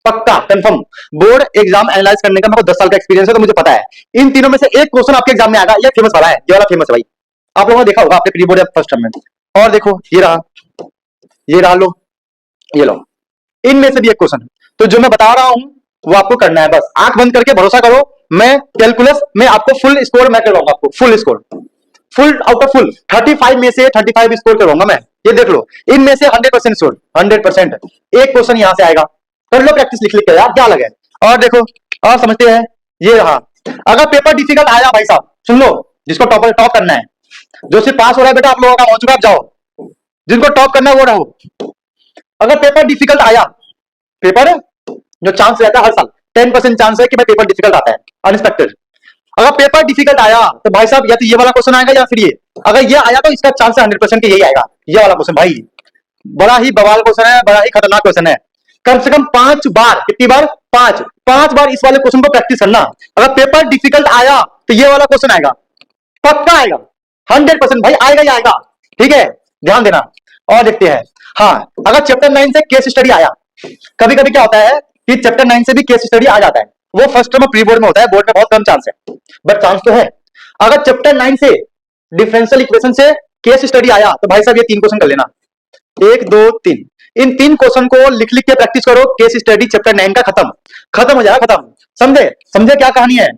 पक्का कंफर्म। बोर्ड एग्जाम एनालाइज करने का मेरे को 10 साल का एक्सपीरियंस है, तो मुझे पता है इन तीनों में से एक क्वेश्चन आपके एग्जाम में आएगा। ये फेमस वाला है, ये वाला फेमस है भाई, आप लोगों ने देखा होगा आपके प्री बोर्ड या फर्स्ट टर्म में। और देखो ये रहा, लो ये लो, इनमें से भी एक क्वेश्चन। तो जो मैं बता रहा हूं वो आपको करना है, बस आंख बंद करके भरोसा करो। मैं कैलकुलस में आपको फुल स्कोर मैं करवाऊंगा, आपको full score, full out of full 35 में से 35 स्कोर करवाऊंगा मैं। ये देख लो, इनमें से 100% श्योर, 100% एक क्वेश्चन यहां से आएगा। कर लो प्रैक्टिस, लिख लिख के यार, क्या लगे। और देखो, और समझते हैं, ये रहा। अगर पेपर डिफिकल्ट आया भाई साहब, सुन लो, जिसको टॉप करना है, जो सिर्फ पास हो रहा है बेटा आप लोगों का हो चुका, आप जाओ, जिनको टॉप करना है वो रहो। अगर पेपर डिफिकल्ट आया, पेपर जो चांस रहता है हर साल 10% चांस है कि भाई पेपर डिफिकल्ट आता है, अनएक्सपेक्टेड। अगर पेपर डिफिकल्ट आया तो भाई साहब या तो ये वाला क्वेश्चन आएगा या फिर ये, अगर ये आया तो इसका चांस है 100% कि यही आएगा, ये वाला क्वेश्चन। भाई बड़ा ही बवाल क्वेश्चन है, बड़ा ही खतरनाक क्वेश्चन है। कम से कम 5 बार, कितनी बार, 5 बार इस वाले क्वेश्चन को प्रैक्टिस करना। अगर पेपर डिफिकल्ट आया तो ये वाला क्वेश्चन आएगा, पक्का आएगा, 100% भाई आएगा ही आएगा, ठीक है, ध्यान देना। और देखते हैं, हाँ अगर चैप्टर 9 से केस स्टडी आया, कभी कभी क्या होता है कि चैप्टर 9 से भी केस स्टडी आ जाता है, वो फर्स्ट टर्म प्री बोर्ड में होता है, बोर्ड में बहुत कम चांस है, बट चांस तो है। अगर चैप्टर 9 से डिफरेंशियल इक्वेशन से केस स्टडी आया तो भाई साहब ये 3 क्वेश्चन कर लेना, 1 2 3, इन 3 क्वेश्चन को लिख लिख के प्रैक्टिस करो। केस स्टडी चैप्टर 9 का खत्म हो जाएगा, खत्म। समझे क्या कहानी है।